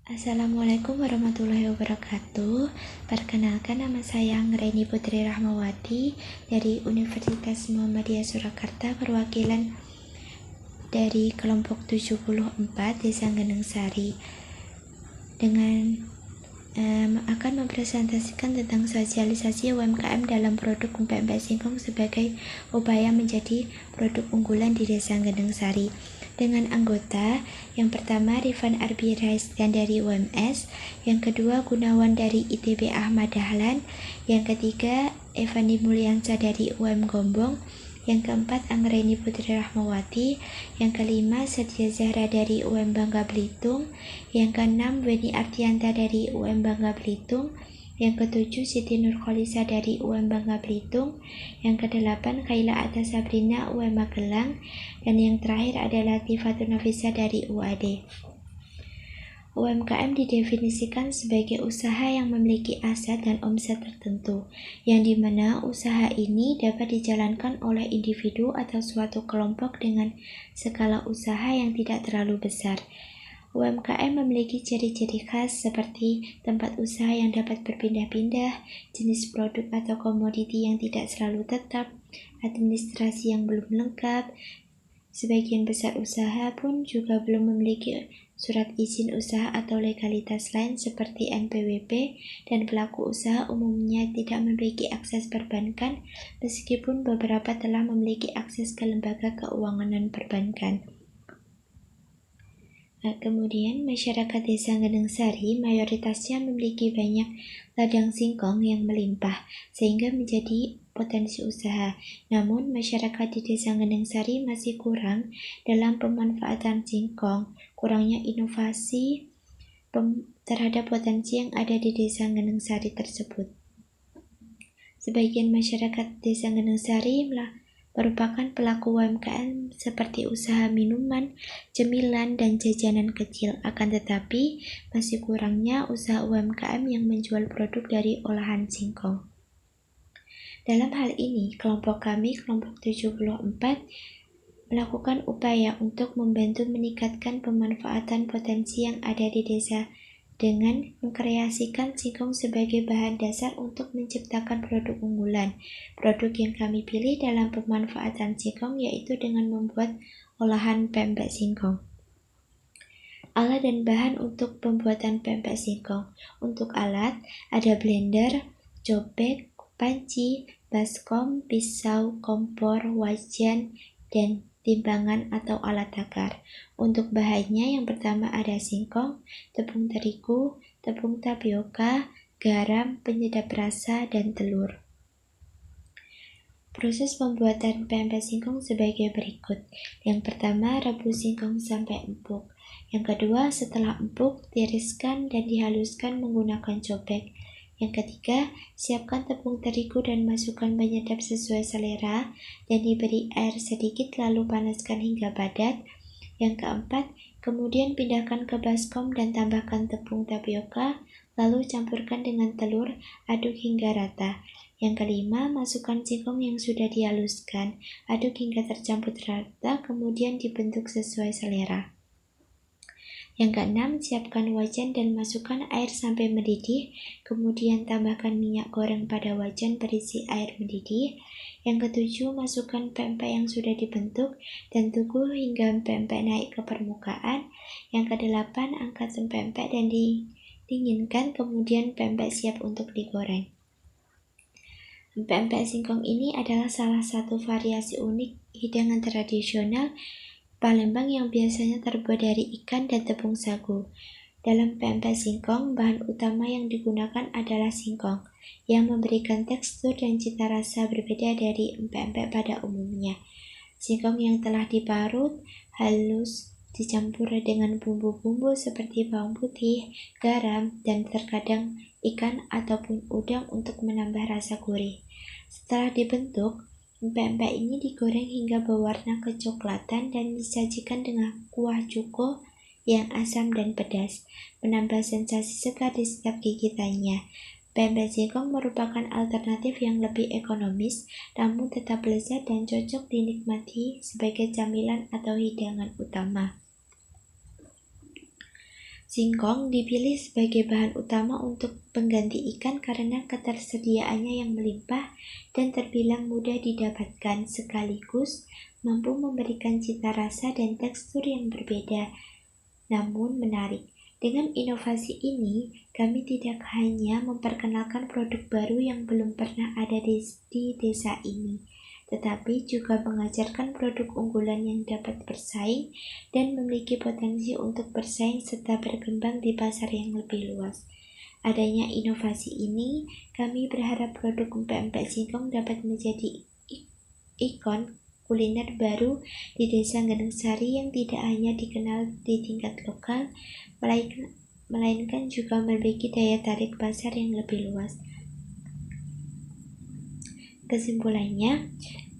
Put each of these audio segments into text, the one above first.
Assalamualaikum warahmatullahi wabarakatuh. Perkenalkan, nama saya Anggraini Putri Rahmawati dari Universitas Muhammadiyah Surakarta, perwakilan dari kelompok 74 Desa Geneng-Sari, dengan akan mempresentasikan tentang sosialisasi UMKM dalam produk pempek singkong sebagai upaya menjadi produk unggulan di Desa Geneng-Sari, dengan anggota yang pertama Rifan Arbi Rais dan dari UMS, yang kedua Gunawan dari ITB Ahmad Dahlan, yang ketiga Evani Mulyansa dari UM Gombong, yang keempat Anggraini Putri Rahmawati, yang kelima Setia Zahra dari UM Bangka Belitung, yang keenam Weni Artianta dari UM Bangka Belitung, yang ketujuh Siti Nurkholisa dari UM Bangka Belitung, yang kedelapan Khaila Atta Sabrina UM Magelang, dan yang terakhir adalah Tifatun Nafisa dari UAD. UMKM didefinisikan sebagai usaha yang memiliki aset dan omset tertentu, yang dimana usaha ini dapat dijalankan oleh individu atau suatu kelompok dengan skala usaha yang tidak terlalu besar. UMKM memiliki ciri-ciri khas seperti tempat usaha yang dapat berpindah-pindah, jenis produk atau komoditi yang tidak selalu tetap, administrasi yang belum lengkap. Sebagian besar usaha pun juga belum memiliki surat izin usaha atau legalitas lain seperti NPWP, dan pelaku usaha umumnya tidak memiliki akses perbankan meskipun beberapa telah memiliki akses ke lembaga keuangan non-perbankan. Kemudian masyarakat Desa Geneng-Sari mayoritasnya memiliki banyak ladang singkong yang melimpah sehingga menjadi potensi usaha. Namun masyarakat di Desa Geneng-Sari masih kurang dalam pemanfaatan singkong, kurangnya inovasi terhadap potensi yang ada di Desa Geneng-Sari tersebut. Sebagian masyarakat Desa Geneng-Sari merupakan pelaku UMKM seperti usaha minuman, cemilan, dan jajanan kecil. Akan tetapi, masih kurangnya usaha UMKM yang menjual produk dari olahan singkong. Dalam hal ini, kelompok kami, kelompok 74, melakukan upaya untuk membantu meningkatkan pemanfaatan potensi yang ada di desa dengan mengkreasikan singkong sebagai bahan dasar untuk menciptakan produk unggulan. Produk yang kami pilih dalam pemanfaatan singkong yaitu dengan membuat olahan pempek singkong. Alat dan bahan untuk pembuatan pempek singkong. Untuk alat, ada blender, cobek, panci, baskom, pisau, kompor, wajan, dan timbangan atau alat takar. Untuk bahannya, yang pertama ada singkong, tepung terigu, tepung tapioka, garam, penyedap rasa, dan telur. Proses pembuatan pempek singkong sebagai berikut. Yang pertama, rebus singkong sampai empuk. Yang kedua, setelah empuk, tiriskan dan dihaluskan menggunakan cobek. Yang ketiga, siapkan tepung terigu dan masukkan penyedap sesuai selera dan diberi air sedikit lalu panaskan hingga padat. Yang keempat, kemudian pindahkan ke baskom dan tambahkan tepung tapioka, lalu campurkan dengan telur, aduk hingga rata. Yang kelima, masukkan singkong yang sudah dihaluskan, aduk hingga tercampur rata, kemudian dibentuk sesuai selera. Yang keenam, siapkan wajan dan masukkan air sampai mendidih, kemudian tambahkan minyak goreng pada wajan berisi air mendidih. Yang ketujuh, masukkan pempek yang sudah dibentuk dan tunggu hingga pempek naik ke permukaan. Yang kedelapan, angkat pempek dan dinginkan, kemudian pempek siap untuk digoreng. Pempek singkong ini adalah salah satu variasi unik hidangan tradisional Palembang yang biasanya terbuat dari ikan dan tepung sagu. Dalam pempek singkong, bahan utama yang digunakan adalah singkong, yang memberikan tekstur dan cita rasa berbeda dari pempek pada umumnya. Singkong yang telah diparut halus dicampur dengan bumbu-bumbu seperti bawang putih, garam, dan terkadang ikan ataupun udang untuk menambah rasa gurih. Setelah dibentuk, pempek ini digoreng hingga berwarna kecoklatan dan disajikan dengan kuah cuko yang asam dan pedas, menambah sensasi segar di setiap gigitannya. Pempek singkong merupakan alternatif yang lebih ekonomis, namun tetap lezat dan cocok dinikmati sebagai camilan atau hidangan utama. Singkong dipilih sebagai bahan utama untuk pengganti ikan karena ketersediaannya yang melimpah dan terbilang mudah didapatkan, sekaligus mampu memberikan cita rasa dan tekstur yang berbeda, namun menarik. Dengan inovasi ini, kami tidak hanya memperkenalkan produk baru yang belum pernah ada di desa ini, tetapi juga mengajarkan produk unggulan yang dapat bersaing dan memiliki potensi untuk bersaing serta berkembang di pasar yang lebih luas. Adanya inovasi ini, kami berharap produk empek-empek singkong dapat menjadi ikon kuliner baru di Desa Genengsari yang tidak hanya dikenal di tingkat lokal, melainkan juga memiliki daya tarik pasar yang lebih luas. Kesimpulannya,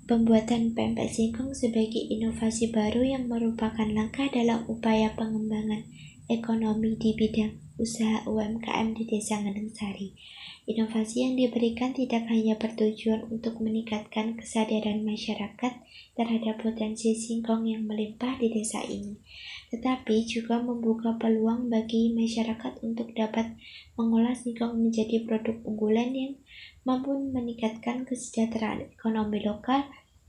pembuatan pempek singkong sebagai inovasi baru yang merupakan langkah dalam upaya pengembangan ekonomi di bidang usaha UMKM di Desa Genengsari. Inovasi yang diberikan tidak hanya bertujuan untuk meningkatkan kesadaran masyarakat terhadap potensi singkong yang melimpah di desa ini, tetapi juga membuka peluang bagi masyarakat untuk dapat mengolah singkong menjadi produk unggulan yang mampu meningkatkan kesejahteraan ekonomi lokal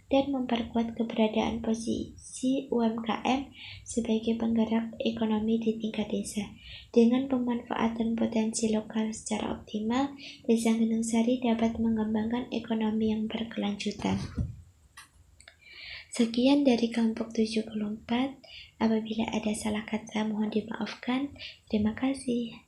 dan memperkuat keberadaan posisi UMKM sebagai penggerak ekonomi di tingkat desa. Dengan pemanfaatan potensi lokal secara optimal, Desa Genengsari dapat mengembangkan ekonomi yang berkelanjutan. Sekian dari kelompok 74. Apabila ada salah kata mohon dimaafkan. Terima kasih.